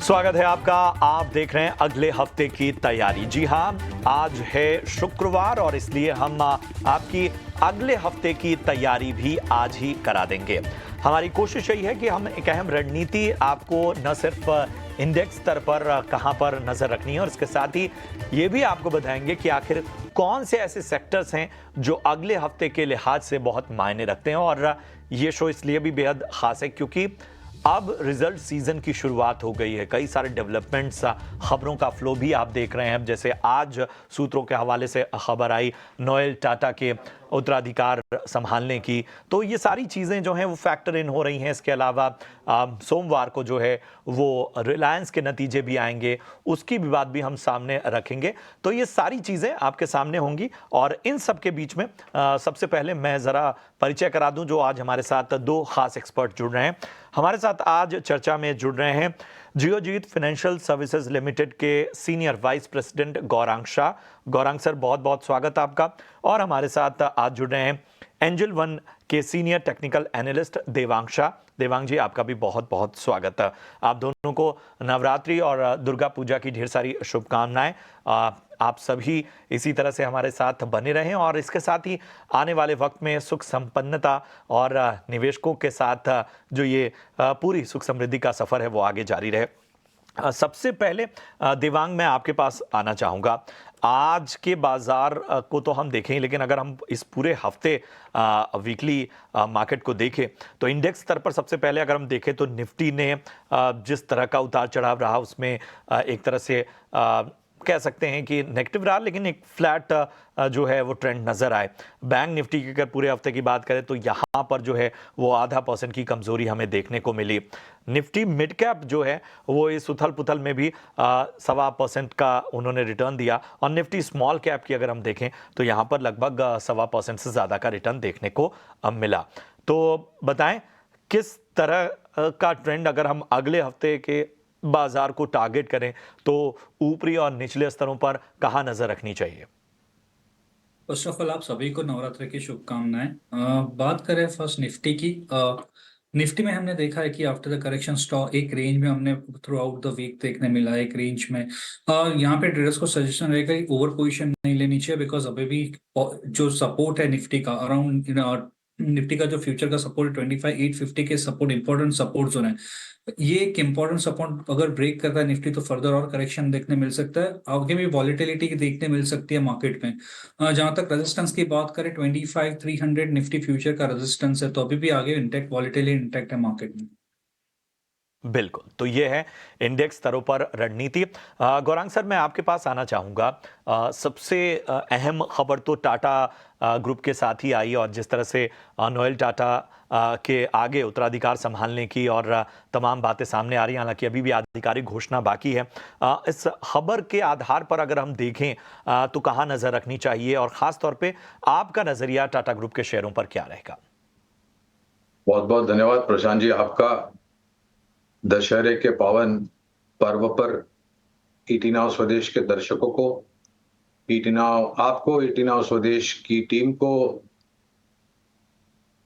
स्वागत है आपका। आप देख रहे हैं अगले हफ्ते की तैयारी। जी हाँ, आज है शुक्रवार और इसलिए हम आपकी अगले हफ्ते की तैयारी भी आज ही करा देंगे। हमारी कोशिश यही है कि हम एक अहम रणनीति आपको न सिर्फ इंडेक्स स्तर पर कहां पर नजर रखनी है और इसके साथ ही ये भी आपको बताएंगे कि आखिर कौन से ऐसे सेक्टर्स हैं जो अगले हफ्ते के लिहाज से बहुत मायने रखते हैं। और ये शो इसलिए भी बेहद खास है क्योंकि अब रिजल्ट सीजन की शुरुआत हो गई है। कई सारे डेवलपमेंट्स, खबरों का फ्लो भी आप देख रहे हैं। जैसे आज सूत्रों के हवाले से खबर आई नोएल टाटा के उत्तराधिकार संभालने की, तो ये सारी चीज़ें जो हैं वो फैक्टर इन हो रही हैं। इसके अलावा सोमवार को जो है वो रिलायंस के नतीजे भी आएंगे, उसकी भी बात भी हम सामने रखेंगे। तो ये सारी चीज़ें आपके सामने होंगी और इन सब के बीच में सबसे पहले मैं ज़रा परिचय करा दूं जो आज हमारे साथ दो खास एक्सपर्ट जुड़ रहे हैं। हमारे साथ आज चर्चा में जुड़ रहे हैं जियोजीत फाइनेंशियल सर्विसेज लिमिटेड के senior vice president Gaurang Shah. Gaurang sir, बहुत बहुत स्वागत आपका। और हमारे साथ आज जुड़ रहे हैं एंजल वन के senior technical analyst Devang Shah. Devang ji, आपका भी बहुत बहुत स्वागत है। आप दोनों को नवरात्रि और दुर्गा पूजा की ढेर सारी शुभकामनाएं। आप सभी इसी तरह से हमारे साथ बने रहें और इसके साथ ही आने वाले वक्त में सुख संपन्नता और निवेशकों के साथ जो ये पूरी सुख समृद्धि का सफर है वो आगे जारी रहे। सबसे पहले देवांग, मैं आपके पास आना चाहूँगा। आज के बाजार को तो हम देखें, लेकिन अगर हम इस पूरे हफ्ते वीकली मार्केट को देखें तो इंडेक्स स्तर पर सबसे पहले अगर हम देखें तो निफ्टी ने जिस तरह का उतार चढ़ाव रहा उसमें एक तरह से कह सकते हैं कि नेगेटिव रहा, लेकिन एक फ्लैट जो है वो ट्रेंड नजर आए। बैंक निफ्टी की अगर पूरे हफ्ते की बात करें तो यहाँ पर जो है वो 0.5% की कमजोरी हमें देखने को मिली। निफ्टी मिड कैप जो है वो इस उथल पुथल में भी 1.25% का उन्होंने रिटर्न दिया और निफ्टी स्मॉल कैप की अगर हम देखें तो यहाँ पर लगभग 1.25% से ज़्यादा का रिटर्न देखने को मिला। तो बताएं किस तरह का ट्रेंड अगर हम अगले हफ्ते के बाजार को टारगेट करें तो ऊपरी और निचले स्तरों पर कहां नजर रखनी चाहिए? फर्स्ट ऑफ ऑल आप सभी को नवरात्रि की शुभकामनाएं। बात करें फर्स्ट निफ्टी की। निफ्टी में हमने देखा है कि आफ्टर द करेक्शन स्टॉक एक रेंज में हमने थ्रू आउट द वीक देखने मिला है, एक रेंज में। यहाँ पे ट्रेडर्स को सजेशन रहेगा कि ओवर पोजीशन नहीं लेनी चाहिए, बिकॉज अभी भी जो सपोर्ट है निफ्टी का अराउंड निफ्टी का जो फ्यूचर का सपोर्ट 25,850 के सपोर्ट इंपॉर्टेंट सपोर्ट जो है, ये एक इंपॉर्टेंट सपोर्ट अगर ब्रेक करता है निफ्टी तो फर्दर और करेक्शन देखने मिल सकता है। आगे भी वॉलेटिलिटी देखने मिल सकती है मार्केट में। जहां तक रेजिस्टेंस की बात करें 25,300 निफ्टी फ्यूचर का रेजिस्टेंस है, तो अभी भी आगे इंटैक्ट वॉलेटिलिटी इंटैक्ट है मार्केट में। बिल्कुल, तो ये है इंडेक्स स्तरों पर रणनीति। गौरांग सर, मैं आपके पास आना चाहूँगा। सबसे अहम खबर तो टाटा ग्रुप के साथ ही आई और जिस तरह से नोएल टाटा के आगे उत्तराधिकार संभालने की और तमाम बातें सामने आ रही हैं, हालांकि अभी भी आधिकारिक घोषणा बाकी है। इस खबर के आधार पर अगर हम देखें तो कहाँ नज़र रखनी चाहिए और ख़ास तौर पे आपका नज़रिया टाटा ग्रुप के शेयरों पर क्या रहेगा? बहुत बहुत धन्यवाद प्रशांत जी आपका। दशहरे के पावन पर्व पर ईटी नाउ स्वदेश के दर्शकों को, ईटी नाउ आपको, ईटी नाउ स्वदेश की टीम को,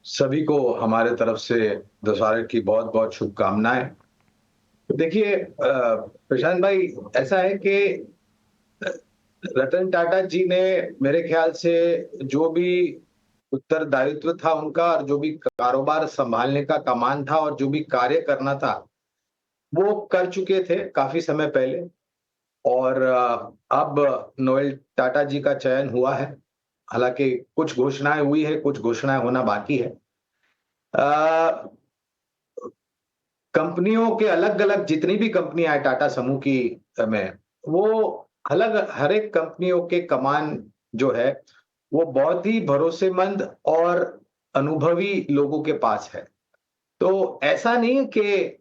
सभी को हमारे तरफ से दशहरे की बहुत बहुत शुभकामनाएं। तो देखिए प्रशांत भाई, ऐसा है कि रतन टाटा जी ने मेरे ख्याल से जो भी उत्तरदायित्व था उनका और जो भी कारोबार संभालने का कमान था और जो भी कार्य करना था वो कर चुके थे काफी समय पहले। और अब नोएल टाटा जी का चयन हुआ है। हालांकि कुछ घोषणाएं हुई है, कुछ घोषणाएं होना बाकी है। कंपनियों के अलग अलग जितनी भी कंपनियां है टाटा समूह की में, वो अलग हर एक कंपनियों के कमान जो है वो बहुत ही भरोसेमंद और अनुभवी लोगों के पास है। तो ऐसा नहीं कि,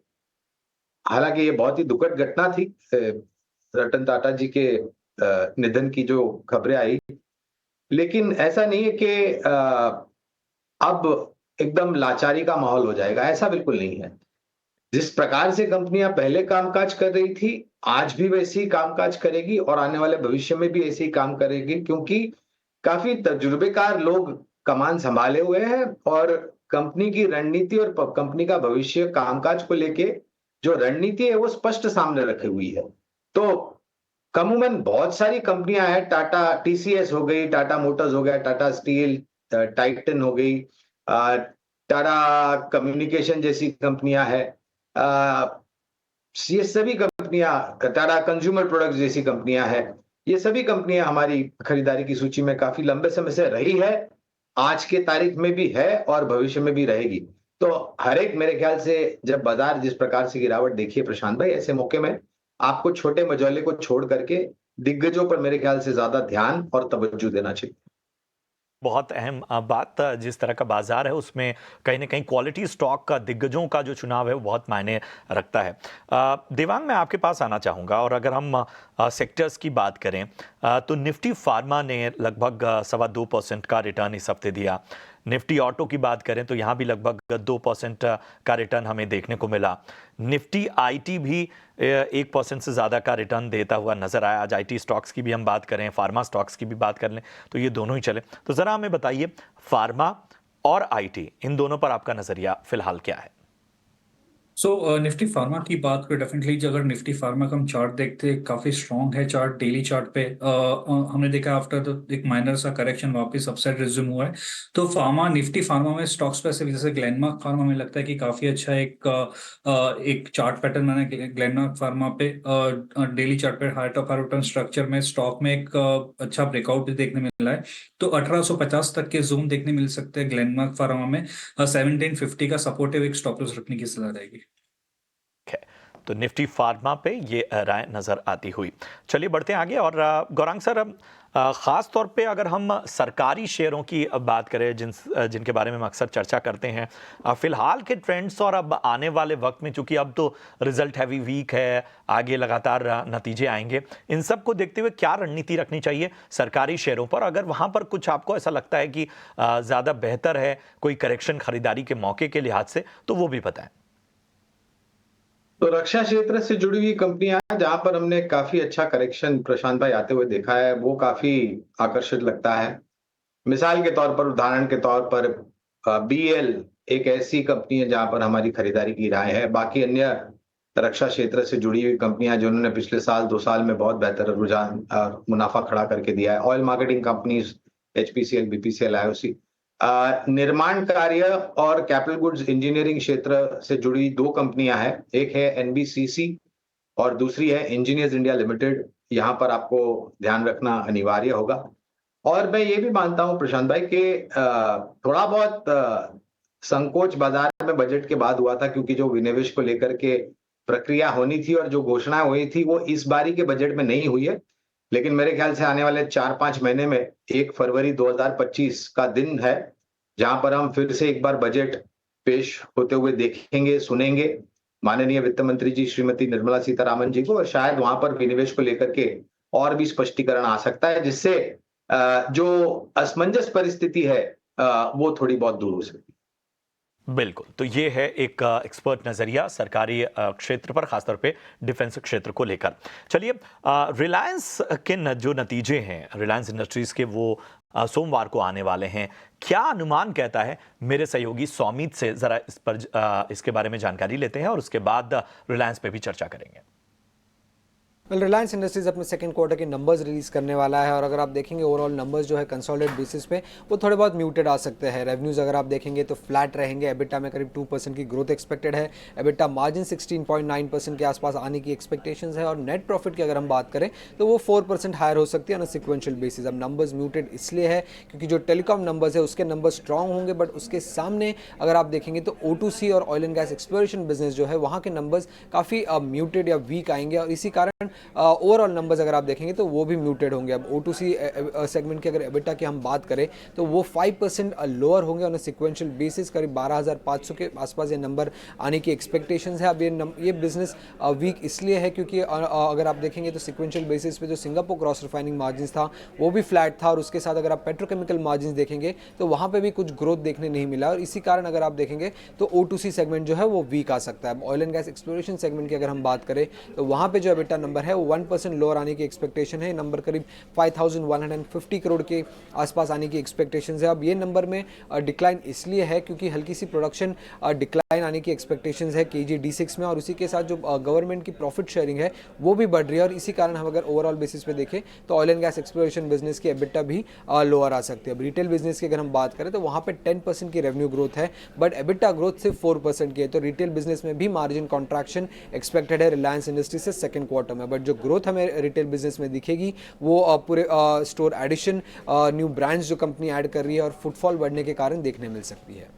हालांकि ये बहुत ही दुखद घटना थी रतन टाटा जी के निधन की जो खबरें आई, लेकिन ऐसा नहीं है कि अब एकदम लाचारी का माहौल हो जाएगा, ऐसा बिल्कुल नहीं है। जिस प्रकार से कंपनियां पहले कामकाज कर रही थी आज भी वैसे ही कामकाज करेगी और आने वाले भविष्य में भी ऐसे ही काम करेगी, क्योंकि काफी तजुर्बेकार लोग कमान संभाले हुए हैं और कंपनी की रणनीति और कंपनी का भविष्य कामकाज को लेके जो रणनीति है वो स्पष्ट सामने रखी हुई है। तो अमूमन बहुत सारी कंपनियां हैं, टाटा टीसीएस हो गई, टाटा मोटर्स हो गया, टाटा स्टील, टाइटन हो गई, टाटा कम्युनिकेशन जैसी कंपनियां हैं, ये सभी कंपनियां, टाटा कंज्यूमर प्रोडक्ट्स जैसी कंपनियां हैं, ये सभी कंपनियां हमारी खरीदारी की सूची में काफी लंबे समय से रही है, आज के तारीख में भी है और भविष्य में भी रहेगी। तो हर एक मेरे ख्याल से जब बाजार जिस प्रकार से गिरावट देखिए प्रशांत भाई, ऐसे मौके में आपको छोटे मझौले को छोड़ करके दिग्गजों पर मेरे ख्याल से ज्यादा ध्यान और तवज्जो देना चाहिए। बहुत अहम बात, जिस तरह का बाजार है उसमें कहीं ना कहीं क्वालिटी स्टॉक का, दिग्गजों का जो चुनाव है वो बहुत मायने रखता है। देवांग, मैं आपके पास आना चाहूँगा, और अगर हम सेक्टर्स की बात करें तो निफ्टी फार्मा ने लगभग 2.25% का रिटर्न इस हफ्ते दिया। निफ्टी ऑटो की बात करें तो यहाँ भी लगभग 2% का रिटर्न हमें देखने को मिला। निफ्टी आईटी भी 1% से ज़्यादा का रिटर्न देता हुआ नजर आया। आज आईटी स्टॉक्स की भी हम बात करें, फार्मा स्टॉक्स की भी बात कर लें तो ये दोनों ही चले। तो ज़रा हमें बताइए, फार्मा और आईटी, इन दोनों पर आपका नज़रिया फिलहाल क्या है? निफ्टी फार्मा की बात करें, डेफिनेटली अगर निफ्टी फार्मा का हम चार्ट देखते हैं, काफी स्ट्रॉन्ग है चार्ट। डेली चार्ट पे हमने देखा आफ्टर एक माइनर सा करेक्शन वापस अपसाइड रिज्यूम हुआ है। तो फार्मा, निफ्टी फार्मा में स्टॉक्स पे जैसे ग्लेनमार्क फार्मा में लगता है कि काफी अच्छा एक चार्ट पैटर्न मैंने ग्लेनमार्क फार्मा पे डेली चार्ट पे हाई टॉप रिटर्न स्ट्रक्चर में स्टॉक में एक अच्छा ब्रेकआउट भी देखने मिला है। तो 1850 तक के जोन देखने मिल सकते हैं ग्लेनमार्क फार्मा में। 1750 का सपोर्टिव एक स्टॉप लॉस रखने की सलाह रहेगी। है। तो निफ्टी फार्मा पे ये राय नजर आती हुई। चलिए बढ़ते हैं आगे। और गौरांग सर, खास तौर पे अगर हम सरकारी शेयरों की बात करें, जिनके बारे में हम अक्सर चर्चा करते हैं, फिलहाल के ट्रेंड्स और अब आने वाले वक्त में, चूंकि अब तो रिजल्ट हैवी वीक है, आगे लगातार नतीजे आएंगे, इन सब को देखते हुए क्या रणनीति रखनी चाहिए सरकारी शेयरों पर? अगर वहां पर कुछ आपको ऐसा लगता है कि ज्यादा बेहतर है, कोई करेक्शन खरीदारी के मौके के लिहाज से, तो वो भी बताएं। तो रक्षा क्षेत्र से जुड़ी हुई कंपनियां जहां पर हमने काफी अच्छा करेक्शन प्रशांत भाई आते हुए देखा है, वो काफी आकर्षित लगता है। मिसाल के तौर पर, उदाहरण के तौर पर, बीएल एक ऐसी कंपनी है जहां पर हमारी खरीदारी की राय है। बाकी अन्य रक्षा क्षेत्र से जुड़ी हुई कंपनियां जिन्होंने पिछले साल 2 साल में बहुत बेहतर रुझान और मुनाफा खड़ा करके दिया है, oil marketing companies, HPCL, BPCL, IOC. निर्माण कार्य और कैपिटल गुड्स इंजीनियरिंग क्षेत्र से जुड़ी 2 कंपनियां हैं, एक है एनबीसीसी और दूसरी है इंजीनियर्स इंडिया लिमिटेड। यहाँ पर आपको ध्यान रखना अनिवार्य होगा। और मैं ये भी मानता हूं प्रशांत भाई कि थोड़ा बहुत संकोच बाजार में बजट के बाद हुआ था, क्योंकि जो विनिवेश को लेकर के प्रक्रिया होनी थी और जो घोषणा हुई थी वो इस बारी के बजट में नहीं हुई है। लेकिन मेरे ख्याल से आने वाले 4-5 महीने में 1 फरवरी 2025 का दिन है, जहां पर हम फिर से एक बार बजट पेश होते हुए देखेंगे, सुनेंगे माननीय वित्त मंत्री जी श्रीमती निर्मला सीतारामन जी को, और शायद वहां पर विनिवेश को लेकर के और भी स्पष्टीकरण आ सकता है, जिससे जो असमंजस परिस्थिति है वो थोड़ी बहुत दूर हो सकती है। बिल्कुल, तो ये है एक एक्सपर्ट नज़रिया सरकारी क्षेत्र पर, खासतौर पे डिफेंस क्षेत्र को लेकर। चलिए, रिलायंस के जो नतीजे हैं, रिलायंस इंडस्ट्रीज के, वो सोमवार को आने वाले हैं। क्या अनुमान कहता है? मेरे सहयोगी सौमित से ज़रा इस पर इसके बारे में जानकारी लेते हैं और उसके बाद रिलायंस पे भी चर्चा करेंगे। रिलायंस इंडस्ट्रीज अपने सेकंड क्वार्टर के नंबर्स रिलीज करने वाला है, और अगर आप देखेंगे ओवरऑल नंबर्स जो है कंसोलिडेटेड बेसिस पे वो थोड़े बहुत म्यूटेड आ सकते हैं। रेवेन्यूज अगर आप देखेंगे तो फ्लैट रहेंगे, एबिटा में करीब 2% की ग्रोथ एक्सपेक्टेड है, एबिटा मार्जिन 16.9% के आसपास आने की एक्सपेक्टेशंस है, और नेट प्रॉफिट की अगर हम बात करें तो वो 4% हायर हो सकती है ऑन अ सिक्वेंशियल बेसिस। अब नंबर्स म्यूटेड इसलिए है क्योंकि जो टेलीकॉम नंबर्स है उसके नंबर स्ट्रॉन्ग होंगे, बट उसके सामने अगर आप देखेंगे तो O2C और oil and gas exploration business जो है वहाँ के नंबर्स काफ़ी म्यूटेड या वीक आएंगे, और इसी कारण ओवरऑल नंबर्स अगर आप देखेंगे तो वो भी म्यूटेड होंगे। अब O2C सेगमेंट की अगर एबिटा की हम बात करें तो वो 5% लोअर होंगे ऑन अ सिक्वेंशियल बेसिस, करीब 12,500 के आसपास ये नंबर आने की एक्सपेक्टेशंस है। अब ये बिजनेस वीक इसलिए है क्योंकि अगर आप देखेंगे तो सिक्वेंशियल बेसिस पे जो सिंगापुर क्रॉस रिफाइनिंग मार्जिन था वो भी फ्लैट था, और उसके साथ अगर आप पेट्रोकेमिकल मार्जिन देखेंगे तो वहाँ पे भी कुछ ग्रोथ देखने नहीं मिला, और इसी कारण अगर आप देखेंगे तो O2C सेगमेंट जो है वो वीक आ सकता है। Oil and gas exploration segment की अगर हम बात करें तो वहाँ पे जो एबिटा नंबर है वो 1% लोअर आने की एक्सपेक्टेशन है। नंबर करीब 5150 करोड़ के आसपास आने की एक्सपेक्टेशन है। अब ये नंबर में डिक्लाइन इसलिए है क्योंकि हल्की सी प्रोडक्शन डिक्लाइन आने की एक्सपेक्टेशन है KG D6 में, और उसी के साथ जो गवर्नमेंट की प्रॉफिट शेयरिंग है वो भी बढ़ रही है, और इसी कारण हम अगर ओवरऑल बेसिस पे देखें तो oil and gas exploration business की एबिटा भी लोअर आ सकती है। अब रिटेल बिजनेस की अगर हम बात करें तो वहाँ पे 10% की रेवेन्यू ग्रोथ है, बट एबिटा ग्रोथ सिर्फ 4% की है। तो रिटेल बिजनेस में भी मार्जिन कॉन्ट्रैक्शन एक्सपेक्टेड है रिलायंस इंडस्ट्री से सेकंड क्वार्टर में, बट जो ग्रोथ हमें रिटेल बिजनेस में दिखेगी वो पूरे स्टोर एडिशन, न्यू ब्रांड्स जो कंपनी ऐड कर रही है और फुटफॉल बढ़ने के कारण देखने मिल सकती है।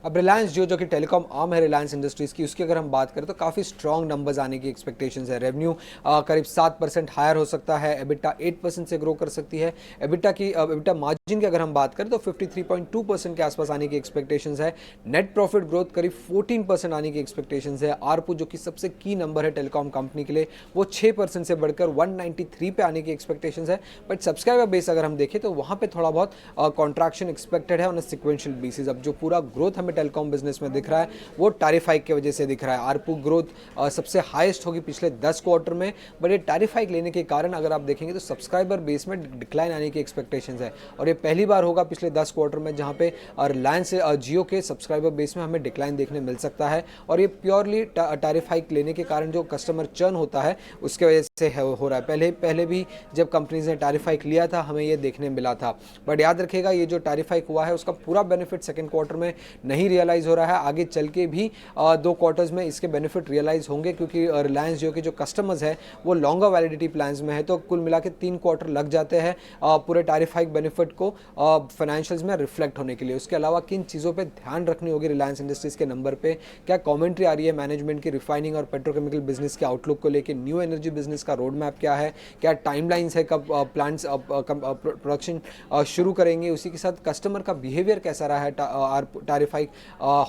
अब रिलायंस जियो जो कि टेलीकॉम आर्म है रिलायंस इंडस्ट्रीज़ की, उसकी अगर हम बात करें तो काफ़ी स्ट्रॉन्ग नंबर्स आने की एक्सपेक्टेशंस है। रेवेन्यू करीब 7% हायर हो सकता है, एबिटा 8% से ग्रो कर सकती है। एबिटा मार्जिन की अगर हम बात करें तो 53.2% के आसपास आने की एक्सपेक्टेशंस है। नेट प्रॉफिट ग्रोथ करीब 14% आने की एक्सपेक्टेशंस है। आरपू जो कि सबसे की नंबर है टेलीकॉम कंपनी के लिए, वो 6% से बढ़कर 193 पे आने की एक्सपेक्टेशंस है। बट सब्सक्राइबर बेस अगर हम देखें तो वहाँ पर थोड़ा बहुत कॉन्ट्रैक्शन एक्सपेक्टेड है ऑन अ सिक्वेंशियल बेसिस। अब जो पूरा ग्रोथ हमें टेलीकॉम बिजनेस में दिख रहा है वो टैरिफ हाइक की वजह से दिख रहा है। आरपू ग्रोथ सबसे हाईएस्ट होगी पिछले 10 क्वार्टर में, बट ये टैरिफ हाइक लेने के कारण अगर आप देखेंगे तो सब्सक्राइबर बेस में डिक्लाइन आने की एक्सपेक्टेशंस है, और ये पहली बार होगा पिछले 10 क्वार्टर में जहां पे रिलायंस जियो के सब्सक्राइबर बेस में हमें डिक्लाइन देखने मिल सकता है, और ये प्योरली टैरिफ हाइक लेने के कारण जो कस्टमर चर्न होता है उसके वजह से हो रहा है। पहले भी जब कंपनीज ने टैरिफ हाइक लिया था हमें ये देखने मिला था, बट याद रखिएगा ये जो टैरिफ हाइक हुआ है उसका पूरा बेनिफिट सेकंड क्वार्टर में नहीं रियलाइज हो रहा है। आगे चल के भी 2 क्वार्टर्स में इसके बेनिफिट रियलाइज होंगे, क्योंकि रिलायंस जियो के जो कस्टमर्स हैं वो लॉन्गर वैलिडिटी प्लान्स में है, तो कुल मिला के 3 क्वार्टर लग जाते हैं पूरे टैरिफ हाइक बेनिफिट को फाइनेंशियल्स में रिफ्लेक्ट होने के लिए। उसके अलावा किन चीज़ों पे ध्यान रखनी होगी रिलायंस इंडस्ट्रीज के नंबर पे, क्या कमेंट्री आ रही है मैनेजमेंट की रिफाइनिंग और पेट्रोकेमिकल बिजनेस के आउटलुक को लेकर, न्यू एनर्जी बिजनेस का रोड मैप क्या है, क्या टाइमलाइंस है कब प्लांट्स प्रोडक्शन शुरू करेंगे, उसी के साथ कस्टमर का बिहेवियर कैसा रहा है टैरिफ हाइक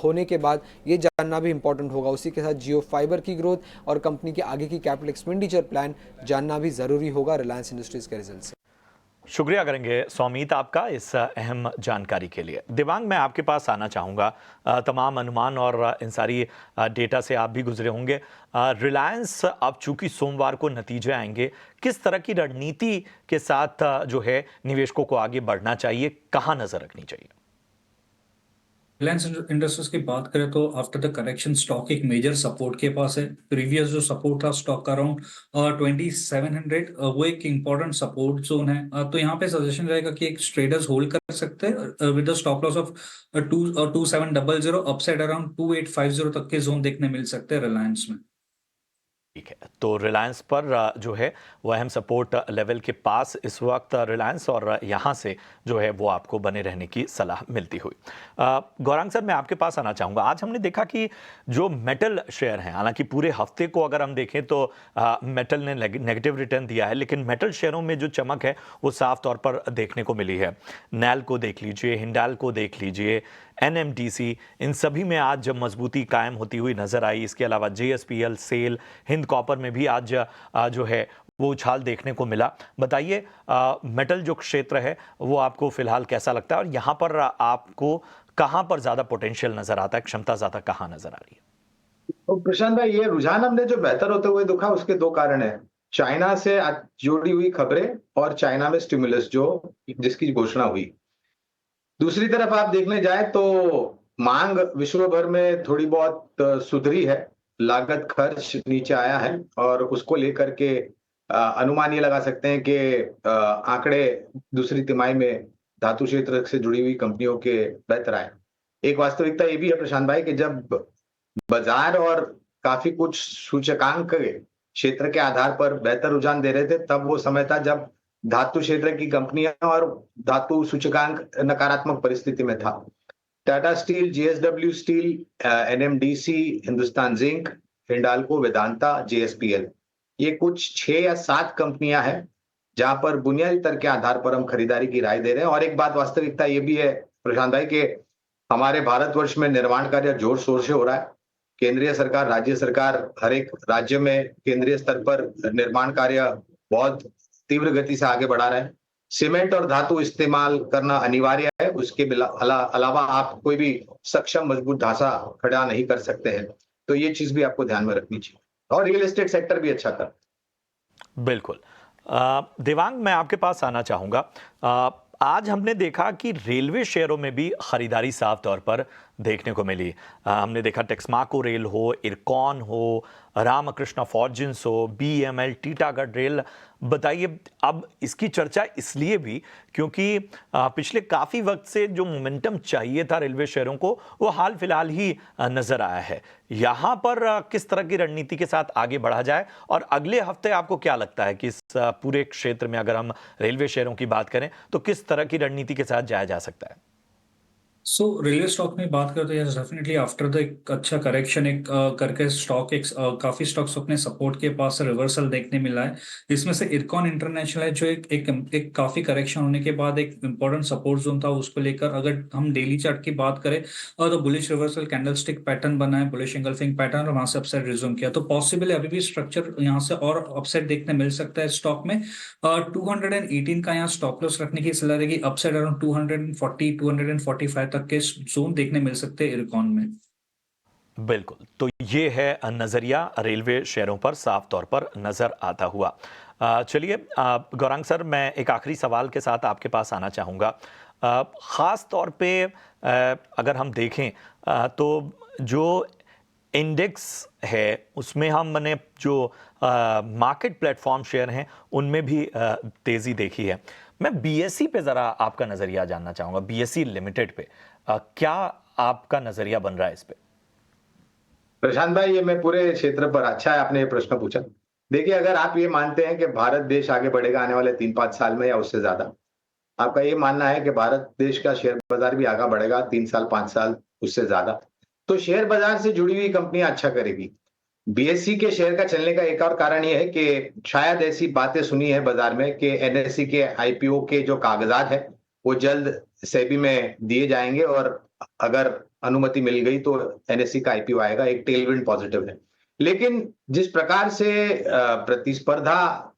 होने के बाद, ये जानना भी इंपॉर्टेंट होगा। उसी के साथ जियो फाइबर की ग्रोथ और कंपनी के आगे की कैपिटल एक्सपेंडिचर प्लान जानना भी जरूरी होगा रिलायंस इंडस्ट्रीज के रिजल्ट से। शुक्रिया करेंगे सौमीत आपका इस अहम जानकारी के लिए। दिवांग, मैं आपके पास आना चाहूँगा। तमाम अनुमान और इन सारी डेटा से आप भी गुजरे होंगे। रिलायंस अब चूंकि सोमवार को नतीजे आएंगे, किस तरह की रणनीति के साथ जो है निवेशकों को आगे बढ़ना चाहिए, कहाँ नजर रखनी चाहिए? रिलायंस इंडस्ट्रीज की बात करें तो आफ्टर द करेक्शन स्टॉक एक मेजर सपोर्ट के पास है। प्रीवियस जो सपोर्ट था स्टॉक का अराउंड 2700, वो एक इंपॉर्टेंट सपोर्ट जोन है। तो यहाँ पे सजेशन रहेगा कि एक ट्रेडर्स होल्ड कर सकते हैं with the stop loss of 2700, upside around 2850 तक के जोन देखने मिल सकते हैं रिलायंस में। ठीक है, तो रिलायंस पर जो है वो अहम सपोर्ट लेवल के पास इस वक्त रिलायंस, और यहाँ से जो है वो आपको बने रहने की सलाह मिलती हुई। गौरांग सर, मैं आपके पास आना चाहूँगा। आज हमने देखा कि जो मेटल शेयर हैं, हालांकि पूरे हफ्ते को अगर हम देखें तो मेटल ने नेगेटिव रिटर्न दिया है, लेकिन मेटल शेयरों में जो चमक है वो साफ तौर पर देखने को मिली है। नैल को देख लीजिए, हिंडाल को देख लीजिए, NMDC, इन सभी में आज मजबूती कायम होती हुई नजर आई। इसके अलावा JSPL, सेल, हिंद कॉपर में भी आज जो है वो उछाल देखने को मिला। बताइए, मेटल जो क्षेत्र है वो आपको फिलहाल कैसा लगता है, और यहाँ पर आपको कहाँ पर ज्यादा पोटेंशियल नजर आता है, क्षमता ज्यादा कहाँ नजर आ रही है? तो प्रशांत भाई, ये रुझान हमने जो बेहतर होते हुए देखा उसके 2 कारण है। चाइना से जुड़ी हुई खबरें और चाइना में स्टिमुलस जिसकी घोषणा हुई। दूसरी तरफ आप देखने जाए तो मांग विश्व भर में थोड़ी बहुत सुधरी है, लागत खर्च नीचे आया है, और उसको लेकर के अनुमान ये लगा सकते हैं कि आंकड़े दूसरी तिमाही में धातु क्षेत्र से जुड़ी हुई कंपनियों के बेहतर आए। एक वास्तविकता ये भी है प्रशांत भाई कि जब बाजार और काफी कुछ सूचकांक क्षेत्र के आधार पर बेहतर रुझान दे रहे थे, तब वो समय था जब धातु क्षेत्र की कंपनियां और धातु सूचकांक नकारात्मक परिस्थिति में था। Tata steel, JSW steel, NMDC, Hindustan zinc, Hindalco, Vedanta, JSPL, ये कुछ 6 या 7 कंपनियां हैं जहां पर बुनियादी तर्क के आधार पर हम खरीदारी की राय दे रहे हैं। और एक बात वास्तविकता ये भी है प्रशांत भाई कि हमारे भारतवर्ष में निर्माण कार्य जोर शोर से हो रहा है। केंद्रीय सरकार, राज्य सरकार, हर एक राज्य में केंद्रीय स्तर पर निर्माण कार्य बहुत तीव्र गति से आगे बढ़ा रहे हैं। सीमेंट और धातु इस्तेमाल करना अनिवार्य है, उसके अलावा आप कोई भी सक्षम मजबूत ढांचा खड़ा नहीं कर सकते हैं। तो ये चीज भी आपको ध्यान में रखनी चाहिए। और रियल एस्टेट सेक्टर भी अच्छा कर। बिल्कुल। देवांग, मैं आपके पास आना चाहूँगा। आज हमने देखा कि रेलवे शेयरों में भी खरीदारी साफ तौर पर देखने को मिली। हमने देखा टेक्समाको रेल हो, इरकॉन हो, रामकृष्णा फॉर्जिंस हो, बीएमएल, टीटागढ़ रेल। बताइए, अब इसकी चर्चा इसलिए भी क्योंकि पिछले काफ़ी वक्त से जो मोमेंटम चाहिए था रेलवे शेयरों को, वो हाल फिलहाल ही नज़र आया है। यहाँ पर किस तरह की रणनीति के साथ आगे बढ़ा जाए, और अगले हफ्ते आपको क्या लगता है कि इस पूरे क्षेत्र में अगर हम रेलवे शेयरों की बात करें तो किस तरह की रणनीति के साथ जाया जा सकता है? सो रेलवे स्टॉक में बात करते हैं, डेफिनेटली आफ्टर द एक अच्छा करेक्शन एक करके स्टॉक एक काफी स्टॉक्स अपने सपोर्ट के पास रिवर्सल देखने मिला है। इसमें से इरकॉन इंटरनेशनल है जो एक काफी करेक्शन होने के बाद एक इंपॉर्टेंट सपोर्ट जोन था, उसको लेकर अगर हम डेली चार्ट की बात करें तो बुलिश रिवर्सल कैंडलस्टिक पैटर्न बना है, बुलिश एंगल्फिंग पैटर्न, और वहां से अपसाइड रिज्यूम किया, तो पॉसिबल है अभी भी स्ट्रक्चर यहाँ से और अपसाइड देखने मिल सकता है स्टॉक में। 218 का यहाँ स्टॉप लॉस रखने की सलाह रहेगी, अपसाइड अराउंड 240 245 तक के जोन देखने मिल सकते हैं इरकॉन में। बिल्कुल, तो ये है नजरिया रेलवे शेयरों पर साफ तौर पर नजर आता हुआ। चलिए गौरांग सर, मैं एक आखिरी सवाल के साथ आपके पास आना चाहूँगा। ख़ास तौर पे अगर हम देखें तो जो इंडेक्स है उसमें हमने जो मार्केट प्लेटफॉर्म शेयर हैं उनमें भी तेज़ी देखी है। मैं बीएसई पे ज़रा आपका नज़रिया जानना चाहूँगा, बीएसई लिमिटेड पे क्या आपका नज़रिया बन रहा है इस पे? प्रशांत भाई, ये मैं पूरे क्षेत्र पर अच्छा है आपने ये प्रश्न पूछा। देखिए, अगर आप ये मानते हैं कि भारत देश आगे बढ़ेगा आने वाले 3-5 साल में या उससे ज्यादा, आपका ये मानना है कि भारत देश का शेयर बाजार भी आगे बढ़ेगा 3 साल 5 साल उससे ज्यादा, तो शेयर बाजार से जुड़ी हुई कंपनियां अच्छा करेगी। बीएसई के शेयर का चलने का एक और कारण ये है कि शायद ऐसी बातें सुनी है बाजार में कि एनएसई के आईपीओ के जो कागजात है वो जल्द सेबी में दिए जाएंगे, और अगर अनुमति मिल गई तो एनएसई का आईपीओ आएगा, एक टेलविंड पॉजिटिव है। लेकिन जिस प्रकार से प्रतिस्पर्धा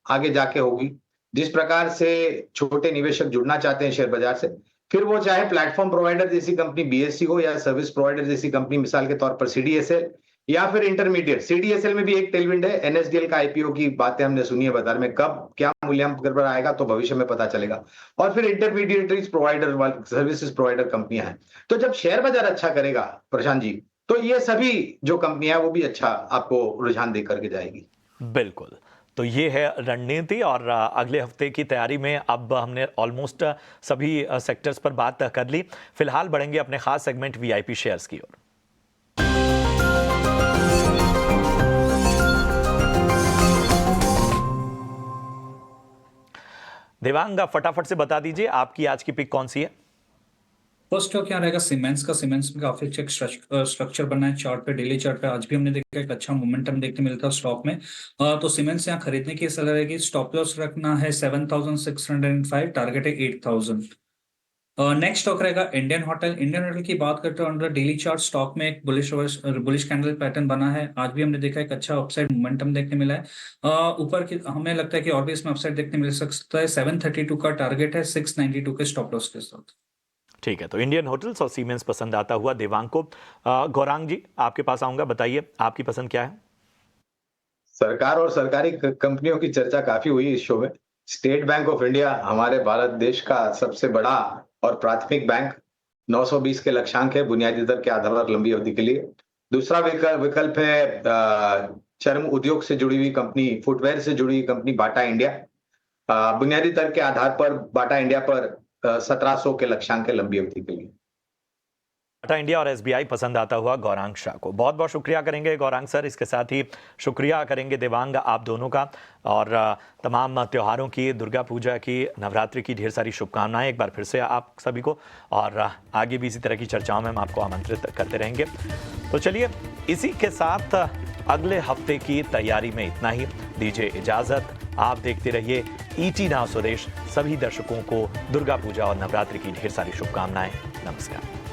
आगे जाके होगी, जिस प्रकार से छोटे निवेशक जुड़ना चाहते हैं शेयर बाजार से, फिर वो चाहे प्लेटफॉर्म प्रोवाइडर जैसी कंपनी बीएसई हो या सर्विस प्रोवाइडर जैसी कंपनी मिसाल के तौर पर सीडीएसएल या फिर इंटरमीडिएट, सीडीएसएल में भी एक टेलविंड है। एनएसडीएल का आईपीओ की बातें हमने सुनी है बाजार में, कब क्या मूल्यांकन पर आएगा तो भविष्य में पता चलेगा। और फिर इंटरमीडिएटरीज प्रोवाइडर, सर्विसेज प्रोवाइडर कंपनियां हैं। तो जब शेयर बाजार अच्छा करेगा प्रशांत जी, तो ये सभी जो कंपनियां वो भी अच्छा आपको रुझान दे करके जाएगी। बिल्कुल, तो ये है रणनीति, और अगले हफ्ते की तैयारी में अब हमने ऑलमोस्ट सभी सेक्टर्स पर बात कर ली। फिलहाल बढ़ेंगे अपने खास सेगमेंट वीआईपी शेयर्स की ओर। देवांग, फटाफट से बता दीजिए आपकी आज की पिक कौन सी है? फर्स्ट स्टॉक क्या रहेगा? सीमेंस का। सीमेंस में काफी अच्छा स्ट्रक्चर बना है चार्ट पे, डेली चार्ट पे। आज भी हमने देखा एक अच्छा मोमेंटम देखने मिलता है स्टॉक में। तो सीमेंस यहाँ खरीदने की सलाह रहेगी। स्टॉप लॉस रखना है 7,605, टारगेट है 8,000। नेक्स्ट स्टॉक रहेगा इंडियन होटल। इंडियन होटल की बात करते हैं अंडर डेली चार्ट, स्टॉक में एक बुलिश कैंडल पैटर्न बना है। आज भी हमने देखा एक अच्छा अपसाइड मोमेंटम देखने मिला है। ऊपर की हमें लगता है कि और भी इसमें अपसाइड देखने मिल सकता है। 732 का टारगेट है, 692 के स्टॉप लॉस के साथ। ठीक है, तो इंडियन होटल्स और सीमेंस पसंद आता हुआ देवांग को। गौरांग जी, आपके पास आऊंगा, बताइए आपकी पसंद क्या है? सरकार और सरकारी कंपनियों की चर्चा काफी हुई इस शो में। स्टेट बैंक ऑफ इंडिया हमारे भारत देश का सबसे बड़ा और प्राथमिक बैंक, 920 के लक्ष्यांक है बुनियादी दर के आधार पर लंबी अवधि के लिए। दूसरा विकल्प है चर्म उद्योग से जुड़ी हुई कंपनी, फुटवेयर से जुड़ी हुई कंपनी बाटा इंडिया। बुनियादी दर के आधार पर बाटा इंडिया पर 1700 के लक्ष्यांक है लंबी अवधि के लिए। टाटा इंडिया और एसबीआई पसंद आता हुआ गौरांग शाह को बहुत बहुत शुक्रिया करेंगे गौरांग सर। इसके साथ ही शुक्रिया करेंगे देवांग आप दोनों का, और तमाम त्योहारों की, दुर्गा पूजा की, नवरात्रि की ढेर सारी शुभकामनाएं एक बार फिर से आप सभी को, और आगे भी इसी तरह की चर्चाओं में हम आपको आमंत्रित करते रहेंगे। तो चलिए, इसी के साथ अगले हफ्ते की तैयारी में इतना ही। दीजिए इजाजत, आप देखते रहिए ईटी नाउ स्वदेश। सभी दर्शकों को दुर्गा पूजा और नवरात्रि की ढेर सारी शुभकामनाएं। नमस्कार।